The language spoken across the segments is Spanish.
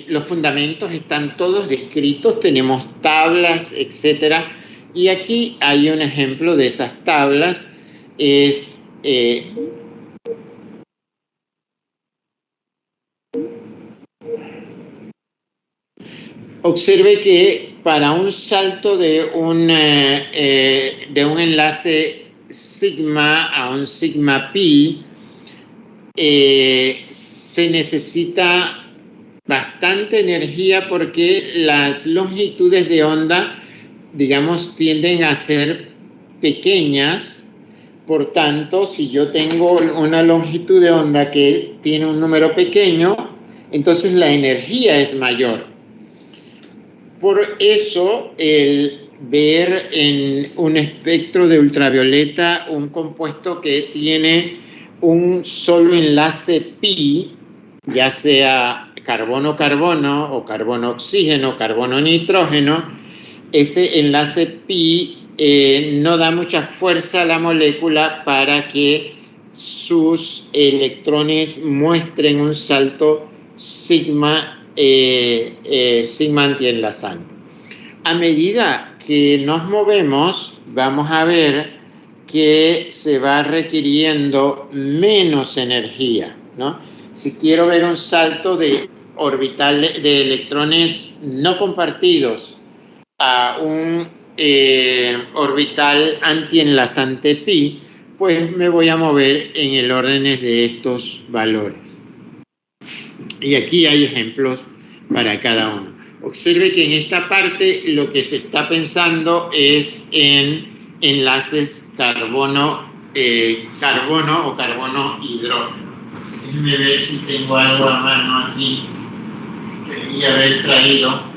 Los fundamentos están todos descritos, tenemos tablas, etc. Y aquí hay un ejemplo de esas tablas. Observe que para un salto de un enlace sigma a un sigma pi, se necesita bastante energía porque las longitudes de onda, digamos, tienden a ser pequeñas. Por tanto, si yo tengo una longitud de onda que tiene un número pequeño, entonces la energía es mayor. Por eso, el ver en un espectro de ultravioleta un compuesto que tiene un solo enlace pi, ya sea carbono-carbono o carbono-oxígeno, carbono-nitrógeno, ese enlace pi no da mucha fuerza a la molécula para que sus electrones muestren un salto sigma antienlazante. A medida que nos movemos, vamos a ver que se va requiriendo menos energía, ¿no? Si quiero ver un salto de electrones no compartidos a un orbital antienlazante pi, pues me voy a mover en el orden de estos valores. Y aquí hay ejemplos para cada uno. Observe que en esta parte lo que se está pensando es en enlaces carbono-carbono o carbono-hidrógeno. Déjenme ver si tengo algo a mano aquí que debería haber traído.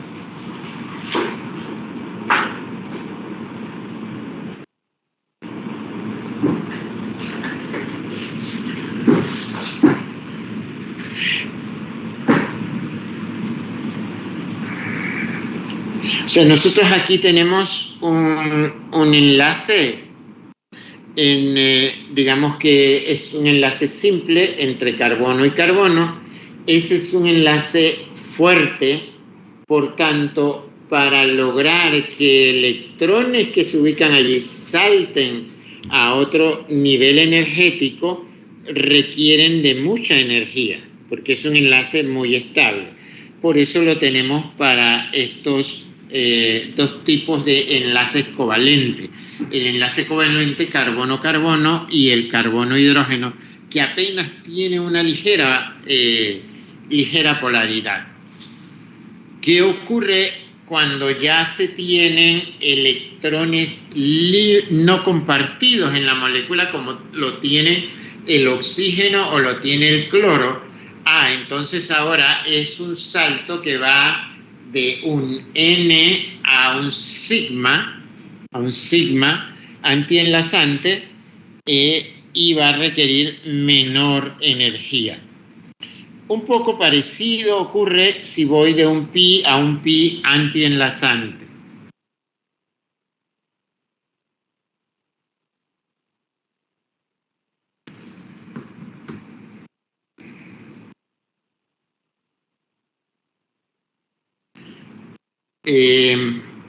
O sea, nosotros aquí tenemos un enlace, digamos que es un enlace simple entre carbono y carbono. Ese es un enlace fuerte, por tanto, para lograr que electrones que se ubican allí salten a otro nivel energético, requieren de mucha energía, porque es un enlace muy estable. Por eso lo tenemos para estos dos tipos de enlaces covalentes. El enlace covalente carbono-carbono y el carbono-hidrógeno, que apenas tiene una ligera polaridad. ¿Qué ocurre cuando ya se tienen electrones no compartidos en la molécula, como lo tiene el oxígeno o lo tiene el cloro? Entonces ahora es un salto que va de un N a un sigma antienlazante, y va a requerir menor energía. Un poco parecido ocurre si voy de un pi a un pi antienlazante.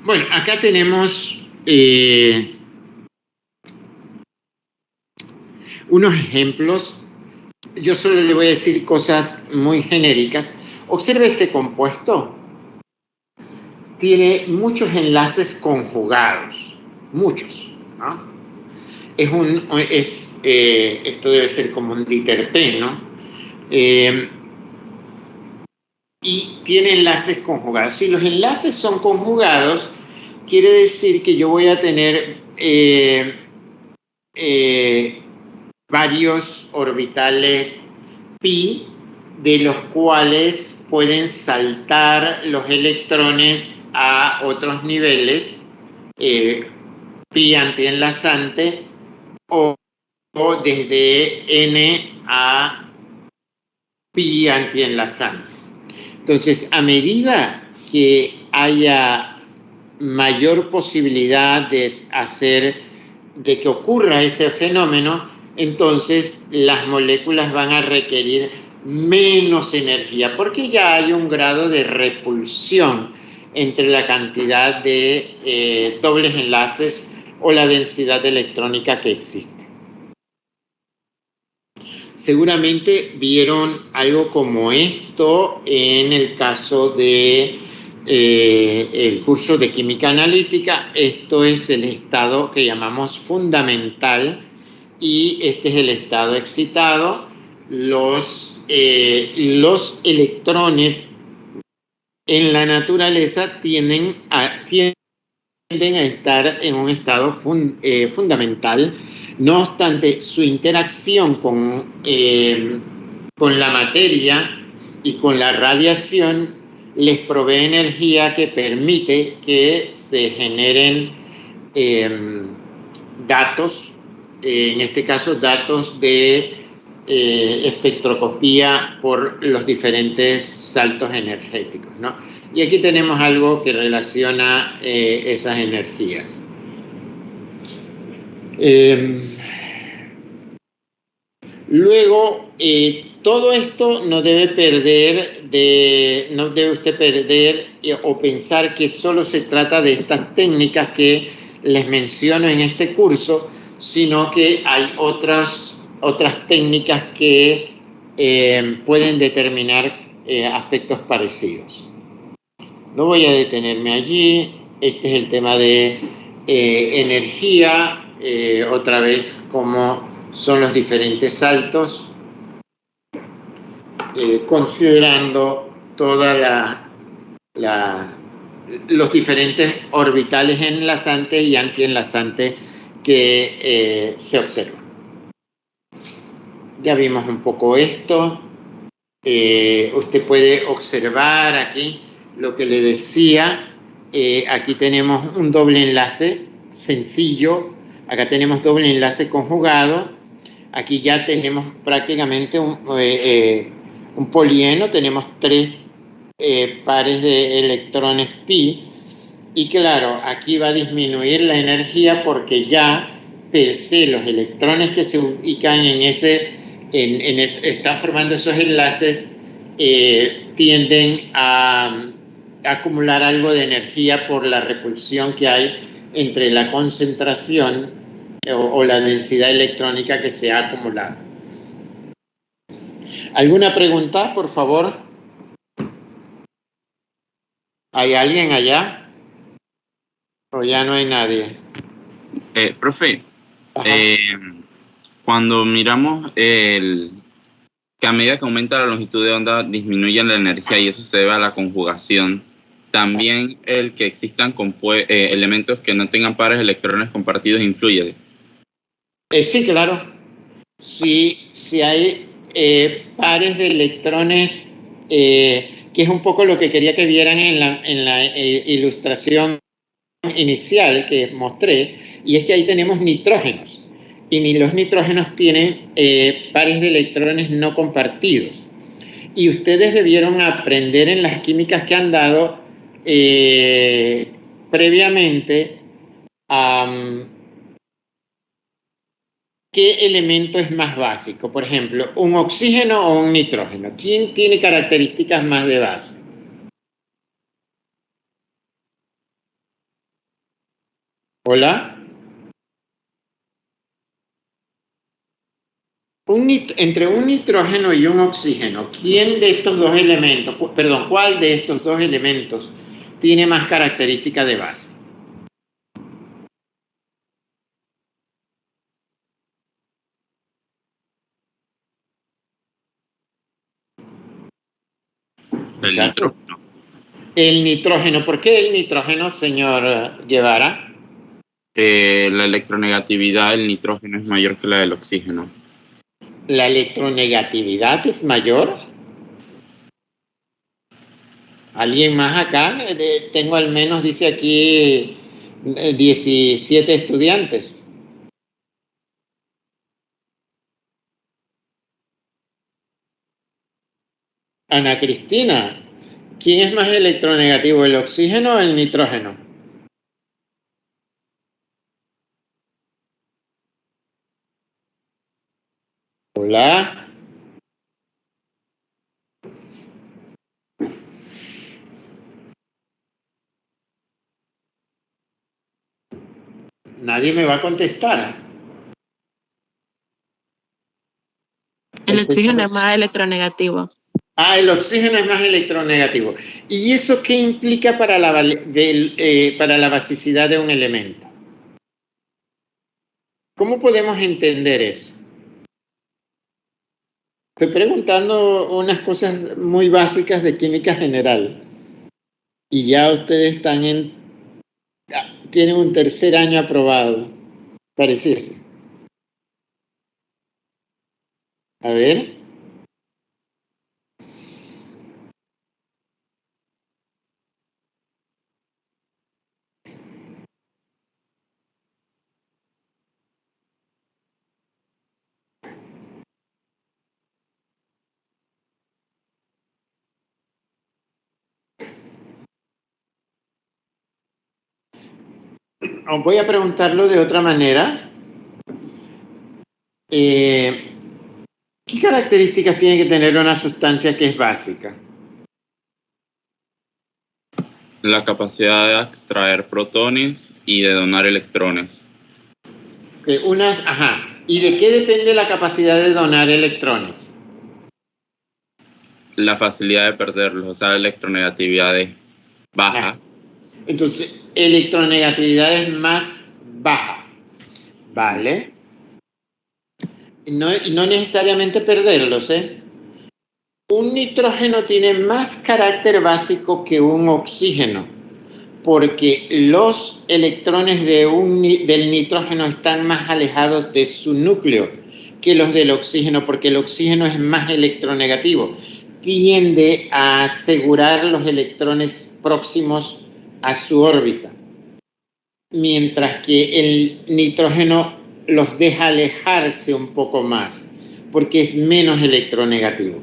Bueno, acá tenemos unos ejemplos. Yo solo le voy a decir cosas muy genéricas. Observe este compuesto. Tiene muchos enlaces conjugados, muchos, ¿no? Esto debe ser como un diterpeno. Y tiene enlaces conjugados. Si los enlaces son conjugados, quiere decir que yo voy a tener varios orbitales pi, de los cuales pueden saltar los electrones a otros niveles, pi antienlazante, o desde n a pi antienlazante. Entonces, a medida que haya mayor posibilidad de que ocurra ese fenómeno, entonces las moléculas van a requerir menos energía porque ya hay un grado de repulsión entre la cantidad de dobles enlaces o la densidad electrónica que existe. Seguramente vieron algo como esto en el caso de el curso de química analítica. Esto es el estado que llamamos fundamental y este es el estado excitado. Los electrones en la naturaleza tienden a estar en un estado fundamental. No obstante, su interacción con la materia y con la radiación les provee energía que permite que se generen datos, en este caso datos de espectroscopía por los diferentes saltos energéticos, ¿no? Y aquí tenemos algo que relaciona esas energías. Luego, todo esto no debe usted perder o pensar que solo se trata de estas técnicas que les menciono en este curso, sino que hay otras técnicas que pueden determinar aspectos parecidos. No voy a detenerme allí. Este es el tema de energía, otra vez cómo son los diferentes saltos, considerando toda los diferentes orbitales enlazantes y antienlazantes que se observan. Ya vimos un poco esto. Usted puede observar aquí lo que le decía. Aquí tenemos un doble enlace sencillo. Acá tenemos doble enlace conjugado. Aquí ya tenemos prácticamente un polieno. Tenemos 3 pares de electrones pi. Y claro, aquí va a disminuir la energía porque ya per se los electrones que se ubican están formando esos enlaces, tienden a acumular algo de energía por la repulsión que hay entre la concentración o la densidad electrónica que se ha acumulado. ¿Alguna pregunta, por favor? ¿Hay alguien allá? ¿O ya no hay nadie? Profe, cuando miramos que a medida que aumenta la longitud de onda disminuye la energía y eso se debe a la conjugación, también el que existan elementos que no tengan pares de electrones compartidos influye. Sí, claro. Si hay pares de electrones, que es un poco lo que quería que vieran en la ilustración inicial que mostré, y es que ahí tenemos nitrógenos, y ni los nitrógenos tienen pares de electrones no compartidos. Y ustedes debieron aprender en las químicas que han dado previamente qué elemento es más básico. Por ejemplo, un oxígeno o un nitrógeno. ¿Quién tiene características más de base? ¿Hola? Entre un nitrógeno y un oxígeno, ¿quién de estos dos elementos, cuál de estos dos elementos tiene más características de base? El nitrógeno. El nitrógeno. ¿Por qué el nitrógeno, señor Guevara? La electronegatividad del nitrógeno es mayor que la del oxígeno. ¿La electronegatividad es mayor? ¿Alguien más acá? Tengo al menos, dice aquí, 17 estudiantes. Ana Cristina, ¿quién es más electronegativo, el oxígeno o el nitrógeno? Hola. Nadie me va a contestar. El oxígeno es más electronegativo. Ah, el oxígeno es más electronegativo. ¿Y eso qué implica para la basicidad de un elemento? ¿Cómo podemos entender eso? Estoy preguntando unas cosas muy básicas de química general. Y ya ustedes tienen un tercer año aprobado, pareciese. A ver. Voy a preguntarlo de otra manera. ¿Qué características tiene que tener una sustancia que es básica? La capacidad de extraer protones y de donar electrones. ¿Y de qué depende la capacidad de donar electrones? La facilidad de perderlos, o sea, electronegatividades bajas. Entonces, electronegatividades más bajas. Vale. No necesariamente perderlos, ¿eh? Un nitrógeno tiene más carácter básico que un oxígeno, porque los electrones del nitrógeno están más alejados de su núcleo que los del oxígeno, porque el oxígeno es más electronegativo. Tiende a asegurar los electrones próximos a su órbita, mientras que el nitrógeno los deja alejarse un poco más, porque es menos electronegativo.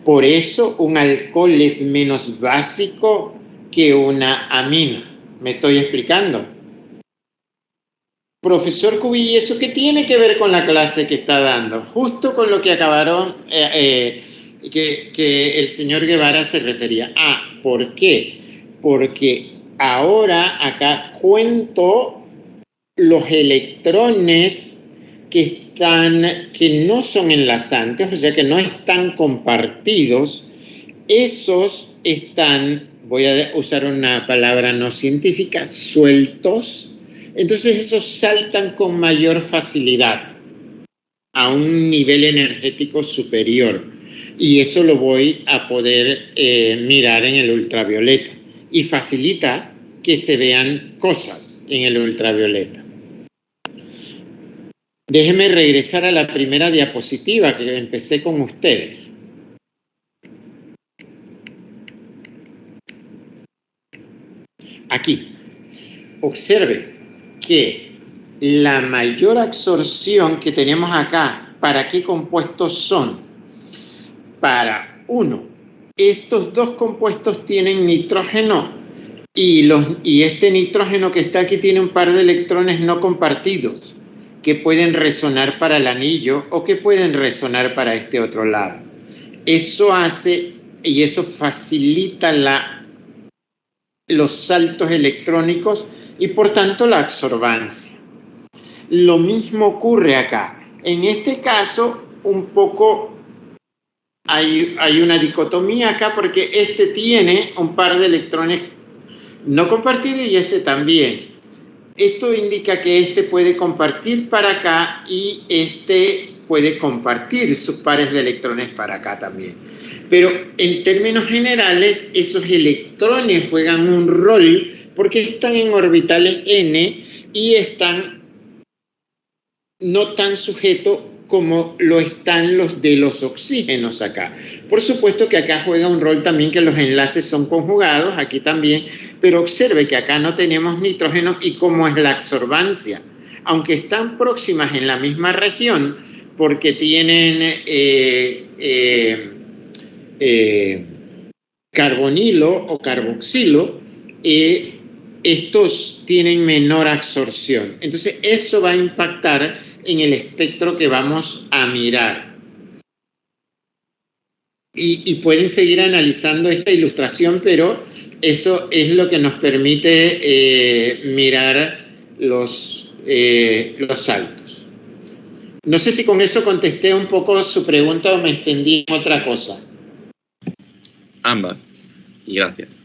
Por eso un alcohol es menos básico que una amina. ¿Me estoy explicando? Profesor Cubillo, ¿eso qué tiene que ver con la clase que está dando? Justo con lo que acabaron, que el señor Guevara se refería. ¿Por qué? Porque ahora acá cuento los electrones que no son enlazantes, o sea que no están compartidos. Esos están, voy a usar una palabra no científica, sueltos. Entonces esos saltan con mayor facilidad a un nivel energético superior. Y eso lo voy a poder mirar en el ultravioleta. Y facilita que se vean cosas en el ultravioleta. Déjenme regresar a la primera diapositiva que empecé con ustedes. Aquí, observe que la mayor absorción que tenemos acá, ¿para qué compuestos son? Para estos dos compuestos tienen nitrógeno y este nitrógeno que está aquí tiene un par de electrones no compartidos que pueden resonar para el anillo o que pueden resonar para este otro lado. Eso hace y eso facilita los saltos electrónicos y por tanto la absorbancia. Lo mismo ocurre acá. En este caso, un poco hay una dicotomía acá porque este tiene un par de electrones no compartidos y este también. Esto indica que este puede compartir para acá y este puede compartir sus pares de electrones para acá también. Pero en términos generales, esos electrones juegan un rol porque están en orbitales n y están no tan sujetos como lo están los de los oxígenos acá. Por supuesto que acá juega un rol también que los enlaces son conjugados, aquí también, pero observe que acá no tenemos nitrógeno y cómo es la absorbancia. Aunque están próximas en la misma región, porque tienen carbonilo o carboxilo, estos tienen menor absorción. Entonces, eso va a impactar en el espectro que vamos a mirar. y pueden seguir analizando esta ilustración, pero eso es lo que nos permite mirar los saltos. No sé si con eso contesté un poco su pregunta o me extendí en otra cosa. Ambas. Y gracias.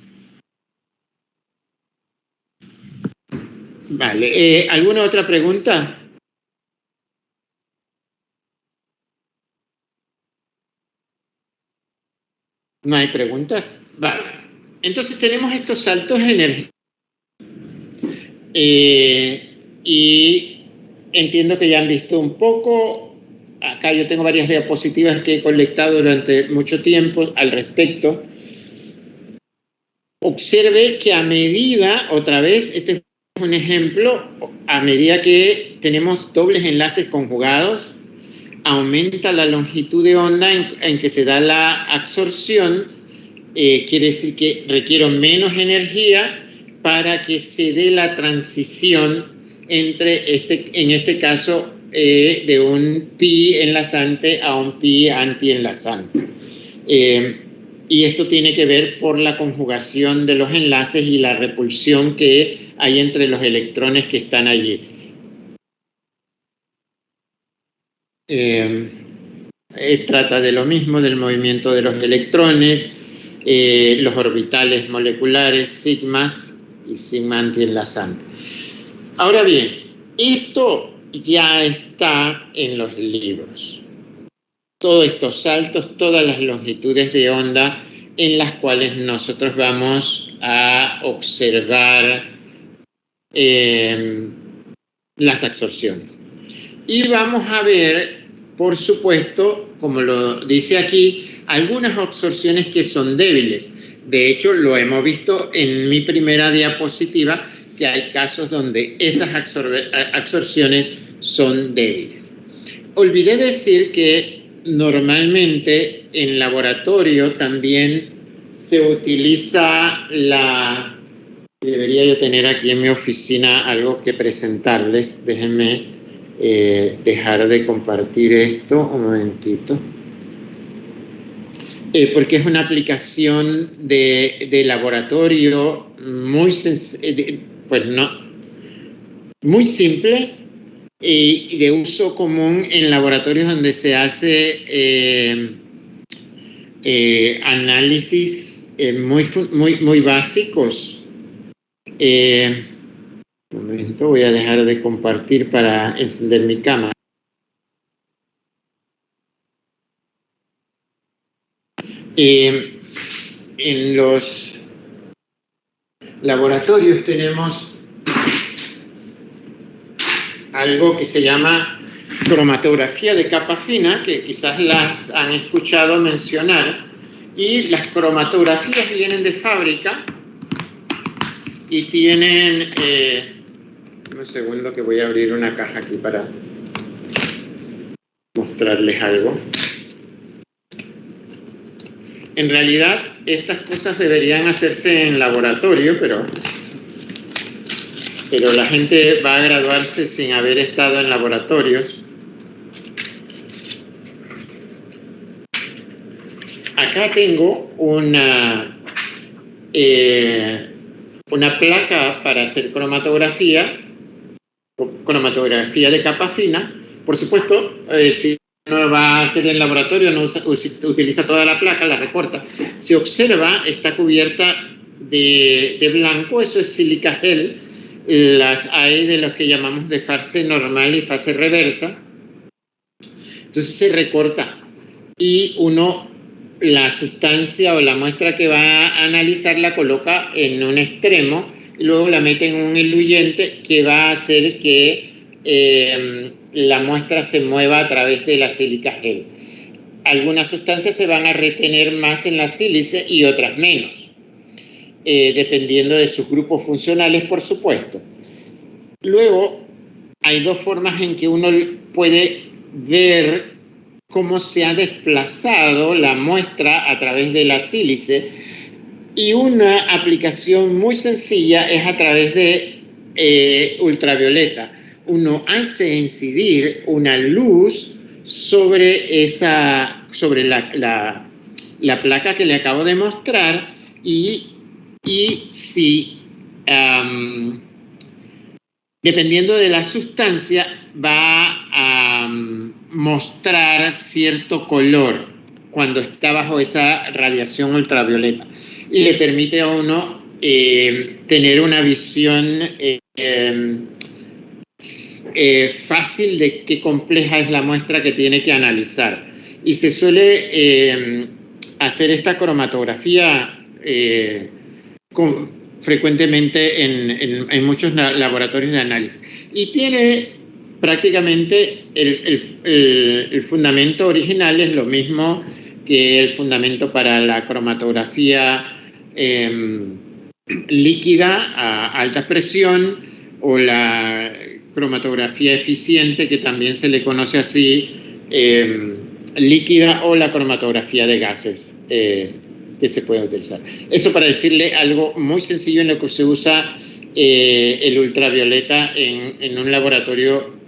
Vale. ¿Alguna otra pregunta? ¿No hay preguntas? Vale. Entonces tenemos estos saltos energéticos. Y entiendo que ya han visto un poco. Acá yo tengo varias diapositivas que he colectado durante mucho tiempo al respecto. Observe que a medida, otra vez, este es un ejemplo, a medida que tenemos dobles enlaces conjugados, aumenta la longitud de onda en que se da la absorción, quiere decir que requiero menos energía para que se dé la transición entre, en este caso, de un pi enlazante a un pi antienlazante. Y esto tiene que ver por la conjugación de los enlaces y la repulsión que hay entre los electrones que están allí. Trata de lo mismo, del movimiento de los electrones, los orbitales moleculares, sigmas y sigma antienlazante. Ahora bien, esto ya está en los libros. Todos estos saltos, todas las longitudes de onda en las cuales nosotros vamos a observar las absorciones. Y vamos a ver, por supuesto, como lo dice aquí, algunas absorciones que son débiles. De hecho, lo hemos visto en mi primera diapositiva, que hay casos donde esas absorciones son débiles. Olvidé decir que normalmente en laboratorio también se utiliza debería yo tener aquí en mi oficina algo que presentarles. Déjenme dejar de compartir esto un momentito. Porque es una aplicación de laboratorio muy simple y de uso común en laboratorios donde se hace análisis muy básicos. Un momento, voy a dejar de compartir para encender mi cámara. En los laboratorios tenemos algo que se llama cromatografía de capa fina, que quizás las han escuchado mencionar, y las cromatografías vienen de fábrica y tienen, un segundo que voy a abrir una caja aquí para mostrarles algo. En realidad, estas cosas deberían hacerse en laboratorio, pero la gente va a graduarse sin haber estado en laboratorios. Acá tengo una placa para hacer cromatografía de capa fina. Por supuesto, si uno va a hacer en laboratorio, no utiliza toda la placa, la recorta. Se observa, está cubierta de blanco, eso es sílica gel. Las hay de los que llamamos de fase normal y fase reversa. Entonces se recorta y uno la sustancia o la muestra que va a analizar la coloca en un extremo y luego la mete en un diluyente que va a hacer que la muestra se mueva a través de la sílica gel. Algunas sustancias se van a retener más en la sílice y otras menos. Dependiendo de sus grupos funcionales, por supuesto. Luego, hay dos formas en que uno puede ver cómo se ha desplazado la muestra a través de la sílice, y una aplicación muy sencilla es a través de ultravioleta. Uno hace incidir una luz sobre la la placa que le acabo de mostrar y si dependiendo de la sustancia va a mostrar cierto color cuando está bajo esa radiación ultravioleta y le permite a uno tener una visión fácil de qué compleja es la muestra que tiene que analizar. Y se suele hacer esta cromatografía frecuentemente en muchos laboratorios de análisis. Y tiene prácticamente el fundamento original es lo mismo que el fundamento para la cromatografía líquida a alta presión o la cromatografía eficiente, que también se le conoce así, líquida, o la cromatografía de gases que se puede utilizar. Eso para decirle algo muy sencillo en lo que se usa el ultravioleta en un laboratorio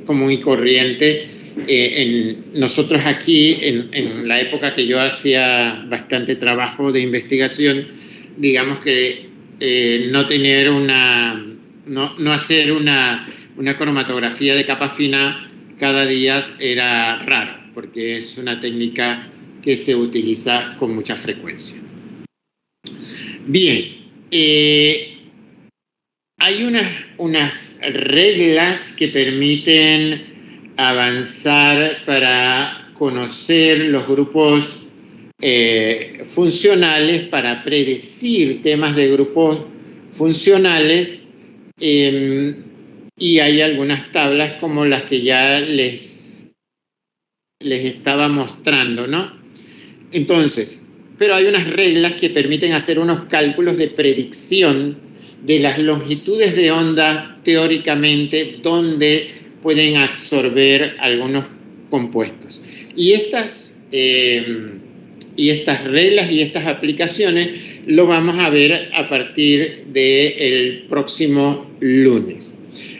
común y corriente. Nosotros aquí, en la época que yo hacía bastante trabajo de investigación, digamos que no tener no hacer una cromatografía de capa fina cada día era raro, porque es una técnica que se utiliza con mucha frecuencia. Bien, hay unas reglas que permiten avanzar para conocer los grupos funcionales, para predecir temas de grupos funcionales, y hay algunas tablas como las que ya les estaba mostrando, ¿no? Entonces, pero hay unas reglas que permiten hacer unos cálculos de predicción de las longitudes de onda teóricamente donde pueden absorber algunos compuestos. Y estas reglas y estas aplicaciones lo vamos a ver a partir del próximo lunes.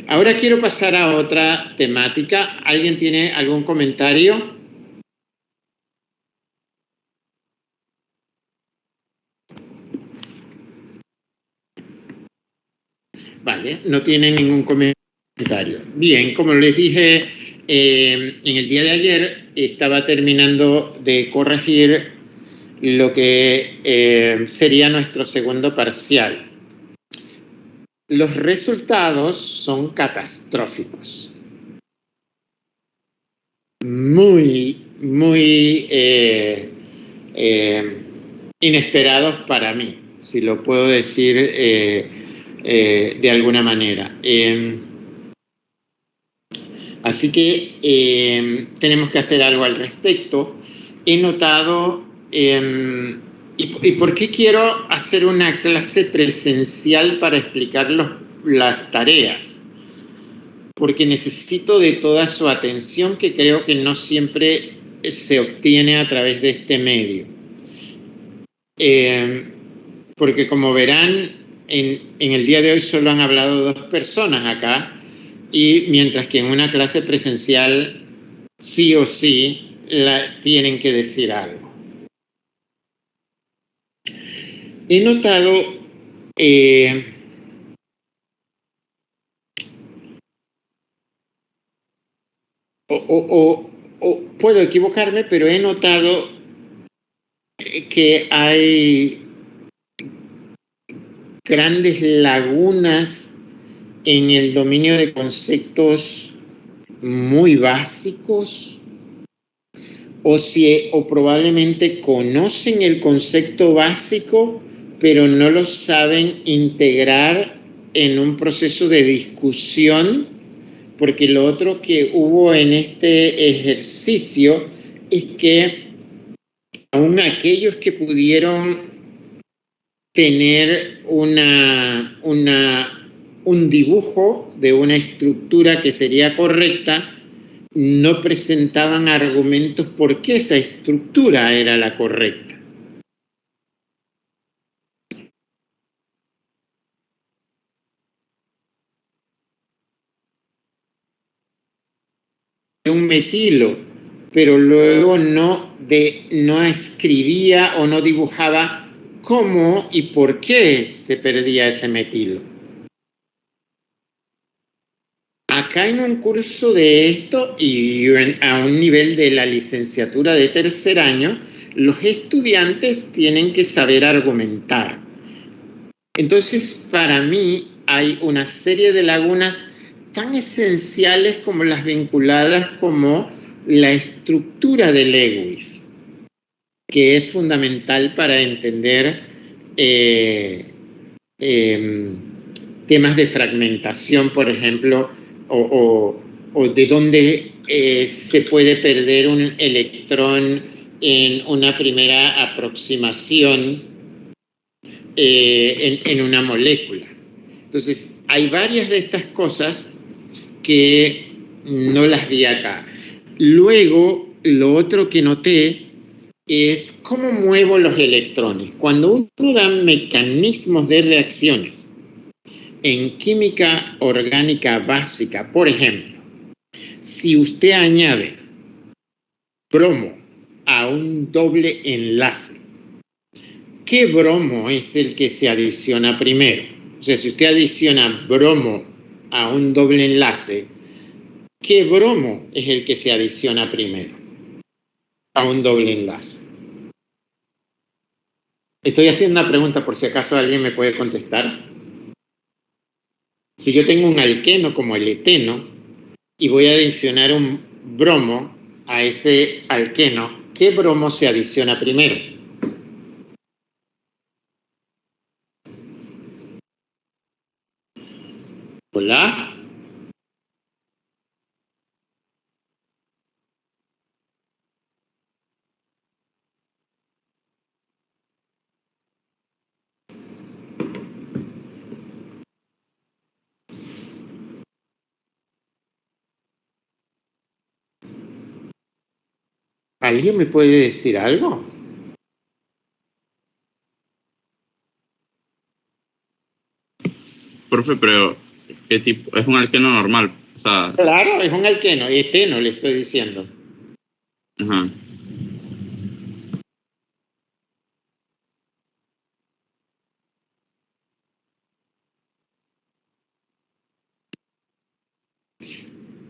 Ahora quiero pasar a otra temática. ¿Alguien tiene algún comentario? Vale, no tiene ningún comentario. Bien, como les dije en el día de ayer, estaba terminando de corregir lo que sería nuestro segundo parcial. Los resultados son catastróficos. Muy inesperados para mí, si lo puedo decir de alguna manera. Así que tenemos que hacer algo al respecto. He notado, ¿y por qué quiero hacer una clase presencial para explicar las tareas? Porque necesito de toda su atención, que creo que no siempre se obtiene a través de este medio. Porque como verán, en el día de hoy solo han hablado 2 personas acá, y mientras que en una clase presencial sí o sí tienen que decir algo. He notado o puedo equivocarme, pero he notado que hay grandes lagunas en el dominio de conceptos muy básicos, o probablemente conocen el concepto básico, pero no lo saben integrar en un proceso de discusión, porque lo otro que hubo en este ejercicio es que aún aquellos que pudieron tener un dibujo de una estructura que sería correcta, no presentaban argumentos por qué esa estructura era la correcta. Un metilo, pero luego no no escribía o no dibujaba cómo y por qué se perdía ese metilo. Acá en un curso de esto y a un nivel de la licenciatura de tercer año, los estudiantes tienen que saber argumentar. Entonces, para mí hay una serie de lagunas tan esenciales como las vinculadas como la estructura de Lewis, que es fundamental para entender temas de fragmentación, por ejemplo, o de dónde se puede perder un electrón en una primera aproximación en una molécula. Entonces, hay varias de estas cosas que no las vi acá. Luego, lo otro que noté es cómo muevo los electrones. Cuando uno da mecanismos de reacciones en química orgánica básica, por ejemplo, si usted añade bromo a un doble enlace, ¿qué bromo es el que se adiciona primero? O sea, si usted adiciona bromo a un doble enlace, ¿qué bromo es el que se adiciona primero a un doble enlace? Estoy haciendo una pregunta por si acaso alguien me puede contestar. Si yo tengo un alqueno como el eteno y voy a adicionar un bromo a ese alqueno, ¿qué bromo se adiciona primero? ¿Hola? ¿Alguien me puede decir algo? Profe, pero ¿qué tipo? Es un alqueno normal. O sea, Claro, es un alqueno, eteno le estoy diciendo. ajá.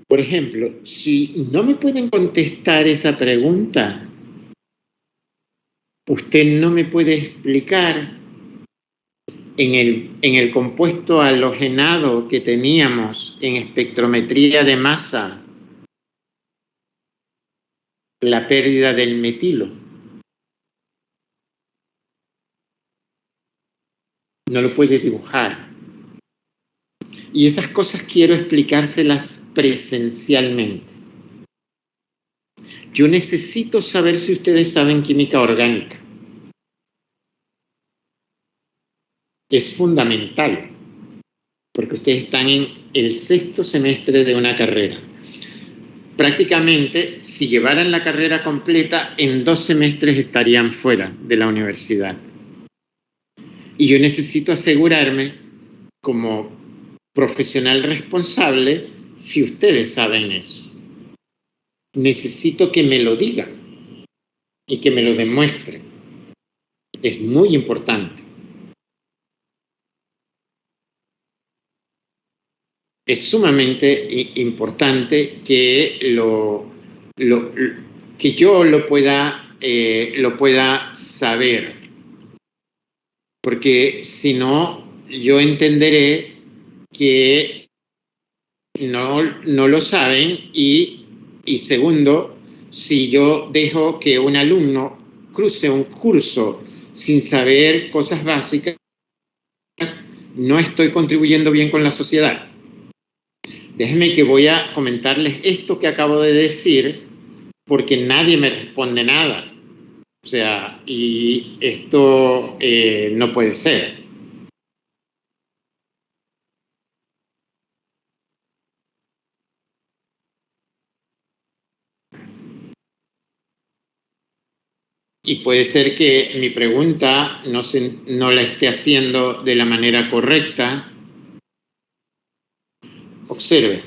Por ejemplo, si no me pueden contestar esa pregunta, usted no me puede explicar en el compuesto halogenado que teníamos en espectrometría de masa la pérdida del metilo. No lo puede dibujar. Y esas cosas quiero explicárselas presencialmente. Yo necesito saber si ustedes saben química orgánica. Es fundamental, porque ustedes están en el 6º semestre de una carrera. Prácticamente, si llevaran la carrera completa, en 2 semestres estarían fuera de la universidad. Y yo necesito asegurarme, como profesional responsable, si ustedes saben eso. Necesito que me lo digan y que me lo demuestren. Es muy importante. Es sumamente importante que que yo lo pueda saber, porque si no, yo entenderé que no lo saben y segundo, si yo dejo que un alumno cruce un curso sin saber cosas básicas, no estoy contribuyendo bien con la sociedad. Déjenme que voy a comentarles esto que acabo de decir, porque nadie me responde nada. O sea, y esto no puede ser. Y puede ser que mi pregunta no la esté haciendo de la manera correcta. Observe,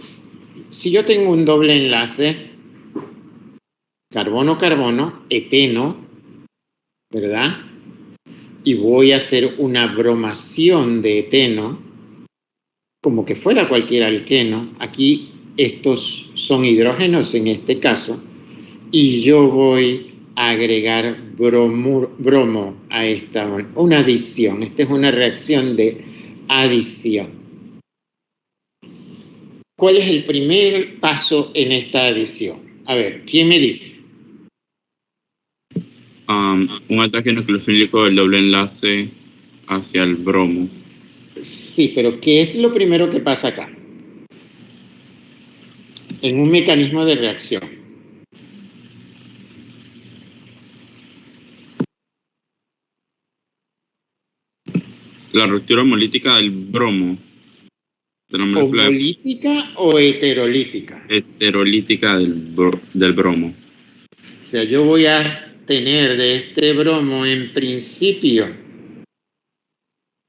si yo tengo un doble enlace, carbono, eteno, ¿verdad? Y voy a hacer una bromación de eteno, como que fuera cualquier alqueno. Aquí estos son hidrógenos en este caso, y yo voy a agregar bromo a esta, una adición. Esta es una reacción de adición. ¿Cuál es el primer paso en esta adición? A ver, ¿quién me dice? Un ataque nucleofílico del doble enlace hacia el bromo. Sí, pero ¿qué es lo primero que pasa acá? En un mecanismo de reacción. La ruptura homolítica del bromo. De la molécula ¿Homolítica o heterolítica? heterolítica del bromo. O sea, yo voy a tener de este bromo en principio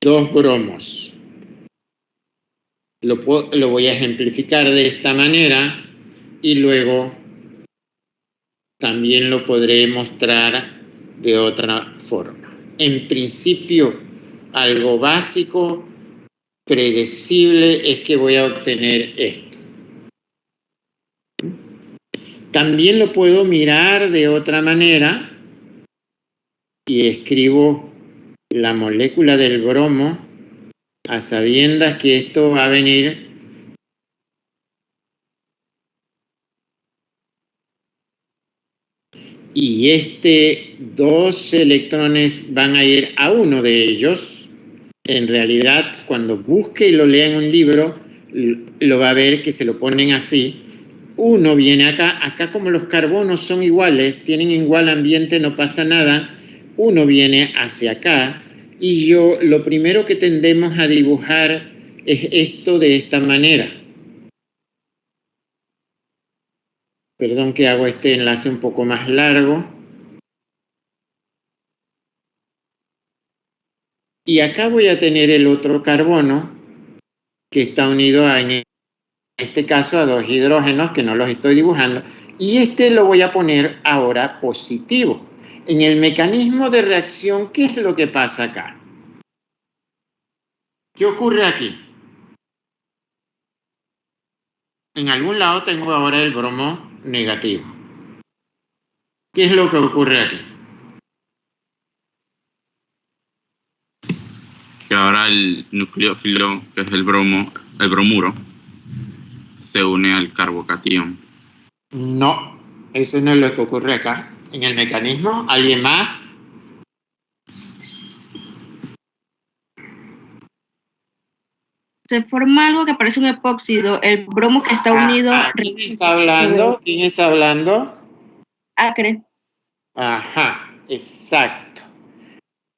2 bromos. Lo voy a ejemplificar de esta manera y luego también lo podré mostrar de otra forma. En principio, algo básico, predecible, es que voy a obtener esto. También lo puedo mirar de otra manera y escribo la molécula del bromo a sabiendas que esto va a venir y 2 electrones van a ir a uno de ellos. En realidad, cuando busque y lo lea en un libro, lo va a ver que se lo ponen así. Uno viene acá como los carbonos son iguales, tienen igual ambiente, no pasa nada. Uno viene hacia acá y yo lo primero que tendemos a dibujar es esto de esta manera. Perdón que hago este enlace un poco más largo. Y acá voy a tener el otro carbono que está unido en este caso a 2 hidrógenos que no los estoy dibujando. Y este lo voy a poner ahora positivo. En el mecanismo de reacción, ¿qué es lo que pasa acá? ¿Qué ocurre aquí? En algún lado tengo ahora el bromo negativo. ¿Qué es lo que ocurre aquí? Que ahora el nucleófilo, que es el bromuro, se une al carbocatión. No, eso no es lo que ocurre acá. En el mecanismo, ¿alguien más? Se forma algo que parece un epóxido, el bromo que está unido... ¿Quién está hablando? ¿Quién está hablando? Acre. Ajá, exacto.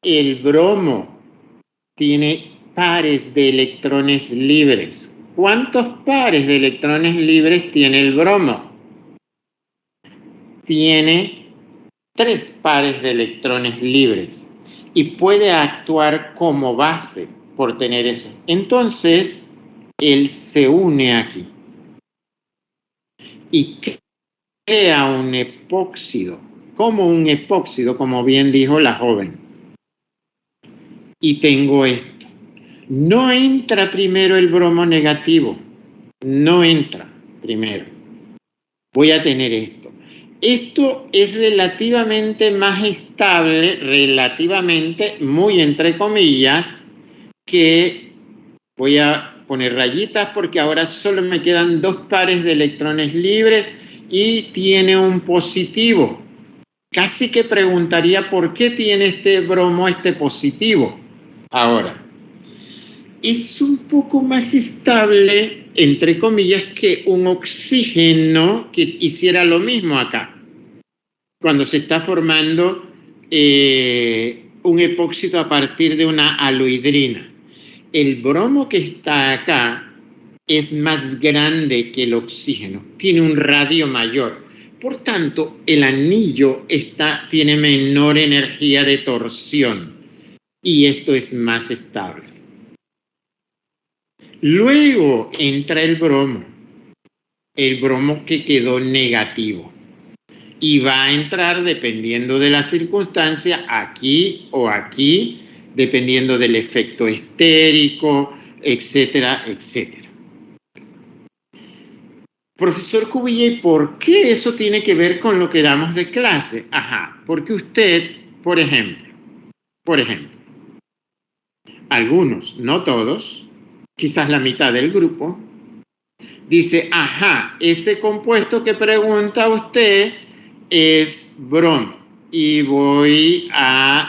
El bromo tiene pares de electrones libres. ¿Cuántos pares de electrones libres tiene el bromo? Tiene 3 pares de electrones libres y puede actuar como base por tener eso. Entonces, él se une aquí y crea un epóxido, como bien dijo la joven. Y tengo esto. No entra primero el bromo negativo, no entra primero. Voy a tener esto. Esto es relativamente más estable, relativamente, muy entre comillas, que voy a poner rayitas porque ahora solo me quedan 2 pares de electrones libres y tiene un positivo. Casi que preguntaría por qué tiene este bromo este positivo. Ahora, es un poco más estable, entre comillas, que un oxígeno que hiciera lo mismo acá, cuando se está formando un epóxido a partir de una alohidrina. El bromo que está acá es más grande que el oxígeno, tiene un radio mayor. Por tanto, el anillo tiene menor energía de torsión y esto es más estable. Luego entra el bromo que quedó negativo. y va a entrar, dependiendo de la circunstancia, aquí o aquí, dependiendo del efecto estérico, etcétera, etcétera. Profesor Cubilla, ¿por qué eso tiene que ver con lo que damos de clase? Ajá, porque usted, por ejemplo, algunos, no todos, quizás la mitad del grupo, dice, ajá, ese compuesto que pregunta usted es bromo, y voy a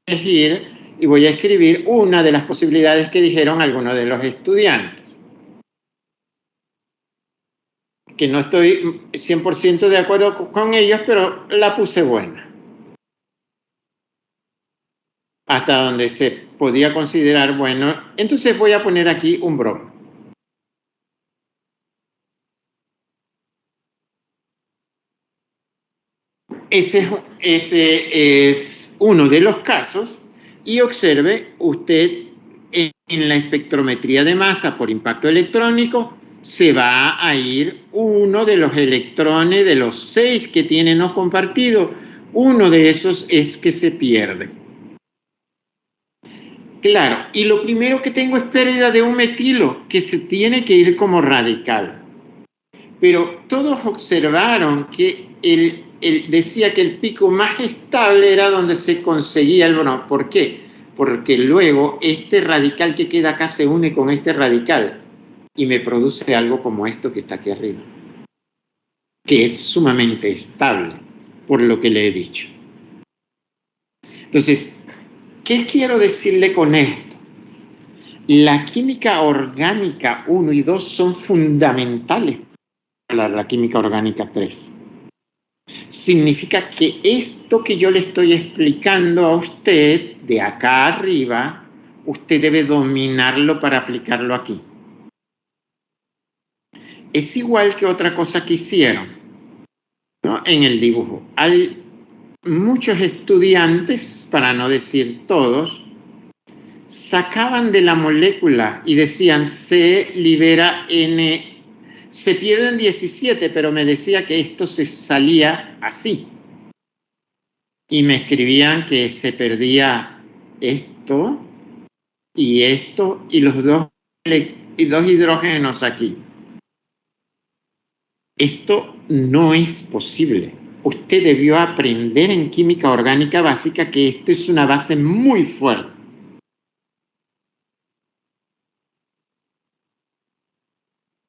elegir y voy a escribir una de las posibilidades que dijeron algunos de los estudiantes. Que no estoy 100% de acuerdo con ellos, pero la puse buena. Hasta donde se podía considerar bueno. Entonces voy a poner aquí un bromo. Ese es uno de los casos. Y observe usted en la espectrometría de masa por impacto electrónico, se va a ir uno de los electrones de los 6 que tiene no compartido. Uno de esos es que se pierde. Claro, y lo primero que tengo es pérdida de un metilo, que se tiene que ir como radical. Pero todos observaron que decía que el pico más estable era donde se conseguía el bromo. ¿Por qué? Porque luego este radical que queda acá se une con este radical y me produce algo como esto que está aquí arriba, que es sumamente estable, por lo que le he dicho. Entonces, ¿qué quiero decirle con esto? La química orgánica 1 y 2 son fundamentales para la química orgánica 3. Significa que esto que yo le estoy explicando a usted, de acá arriba, usted debe dominarlo para aplicarlo aquí. Es igual que otra cosa que hicieron, ¿no? En el dibujo. Hay muchos estudiantes, para no decir todos, sacaban de la molécula y decían, se libera N, se pierden 17, pero me decía que esto se salía así. Y me escribían que se perdía esto y los dos hidrógenos aquí. Esto no es posible. Usted debió aprender en química orgánica básica que esto es una base muy fuerte.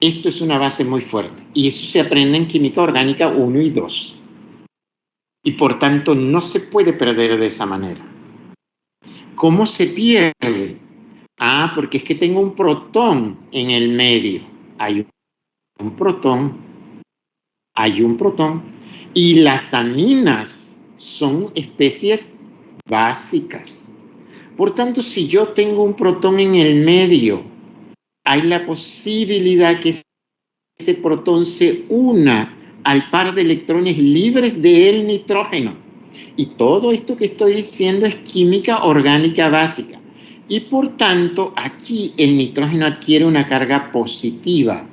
Esto es una base muy fuerte. Y eso se aprende en química orgánica 1 y 2. Y por tanto no se puede perder de esa manera. ¿Cómo se pierde? Ah, porque es que tengo un protón en el medio. Hay un protón. Y las aminas son especies básicas. Por tanto, si yo tengo un protón en el medio, hay la posibilidad que ese protón se una al par de electrones libres del nitrógeno. Y todo esto que estoy diciendo es química orgánica básica. Y por tanto, aquí el nitrógeno adquiere una carga positiva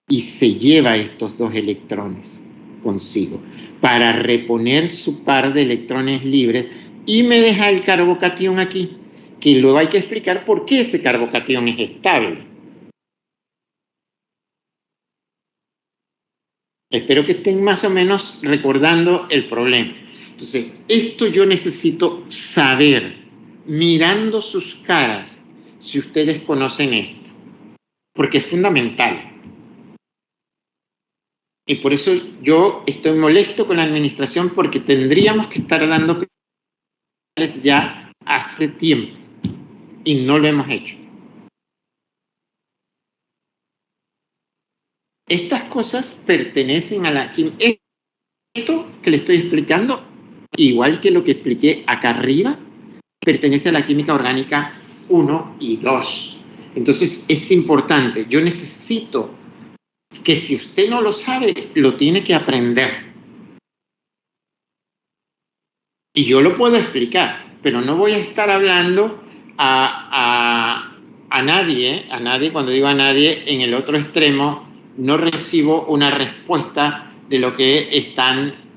y se lleva estos dos electrones consigo para reponer su par de electrones libres y me deja el carbocatión aquí, que luego hay que explicar por qué ese carbocatión es estable. Espero que estén más o menos recordando el problema. Entonces, esto yo necesito saber, mirando sus caras, si ustedes conocen esto, porque es fundamental. Y por eso yo estoy molesto con la administración, porque tendríamos que estar dando clases ya hace tiempo y no lo hemos hecho. Estas cosas pertenecen a la química. Esto que le estoy explicando, igual que lo que expliqué acá arriba, pertenece a la química orgánica 1 y 2. Entonces es importante. Yo necesito que si usted no lo sabe, lo tiene que aprender. Y yo lo puedo explicar, pero no voy a estar hablando a nadie, cuando digo a nadie, en el otro extremo, no recibo una respuesta de lo que están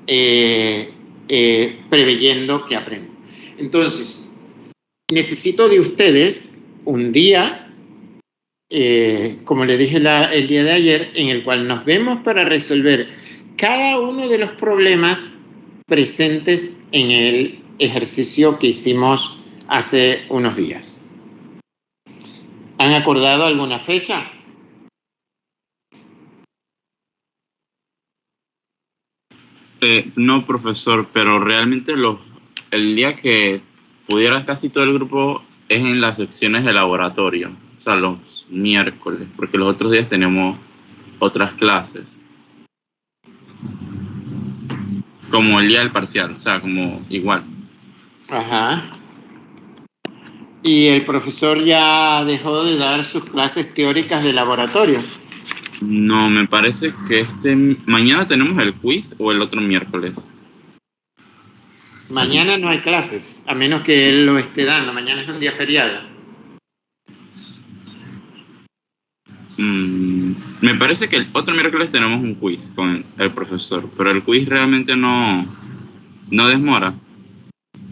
preveyendo que aprendan. Entonces, necesito de ustedes un día, como le dije el día de ayer, en el cual nos vemos para resolver cada uno de los problemas presentes en el ejercicio que hicimos hace unos días. ¿Han acordado alguna fecha? No, profesor, pero realmente el día que pudiera casi todo el grupo es en las secciones de laboratorio, o sea, los miércoles, porque los otros días tenemos otras clases. Como el día del parcial, o sea, como igual. Ajá. ¿Y el profesor ya dejó de dar sus clases teóricas de laboratorio? No, me parece que mañana tenemos el quiz o el otro miércoles. Mañana no hay clases, a menos que él lo esté dando. Mañana es un día feriado. Me parece que el otro miércoles tenemos un quiz con el profesor, pero el quiz realmente no demora.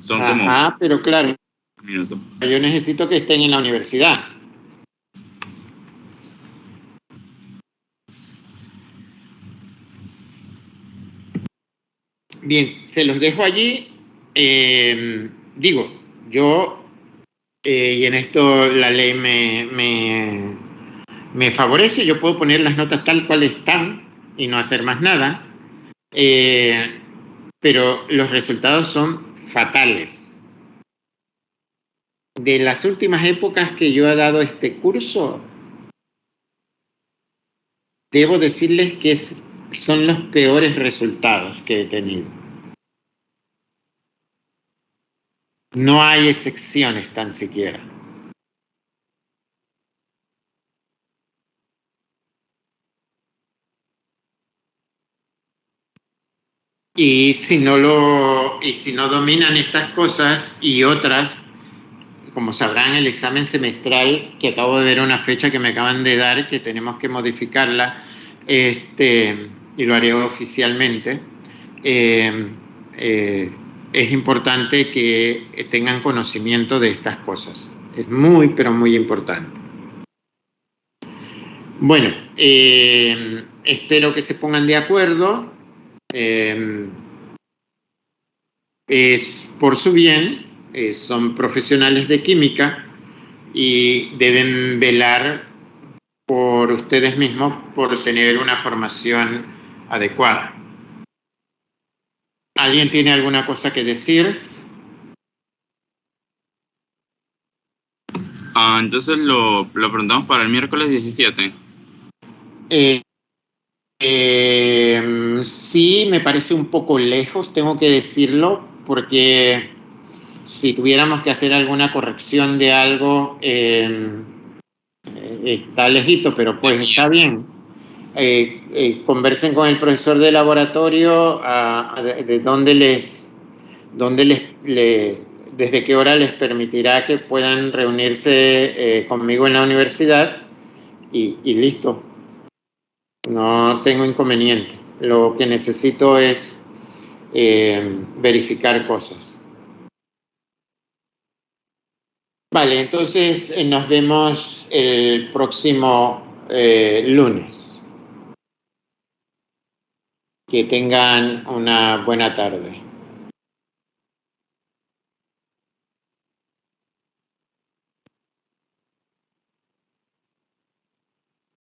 Son como pero claro, minutos. yo necesito que estén en la universidad. Bien, se los dejo allí. Digo, yo, y en esto la ley me favorece, yo puedo poner las notas tal cual están y no hacer más nada, pero los resultados son fatales. De las últimas épocas que yo he dado este curso, debo decirles que son los peores resultados que he tenido. No hay excepciones tan siquiera. Y si no dominan estas cosas y otras, como sabrán, el examen semestral, que acabo de ver una fecha que me acaban de dar, que tenemos que modificarla, y lo haré oficialmente, es importante que tengan conocimiento de estas cosas. Es muy, pero muy importante. Bueno, espero que se pongan de acuerdo. Es por su bien, son profesionales de química y deben velar por ustedes mismos por tener una formación adecuada. ¿Alguien tiene alguna cosa que decir? Entonces lo preguntamos para el miércoles 17. Sí, me parece un poco lejos, tengo que decirlo, porque si tuviéramos que hacer alguna corrección de algo, está lejito, pero pues está bien. Conversen con el profesor de laboratorio de desde qué hora les permitirá que puedan reunirse conmigo en la universidad y listo. No tengo inconveniente. Lo que necesito es verificar cosas. Vale, entonces nos vemos el próximo lunes. Que tengan una buena tarde.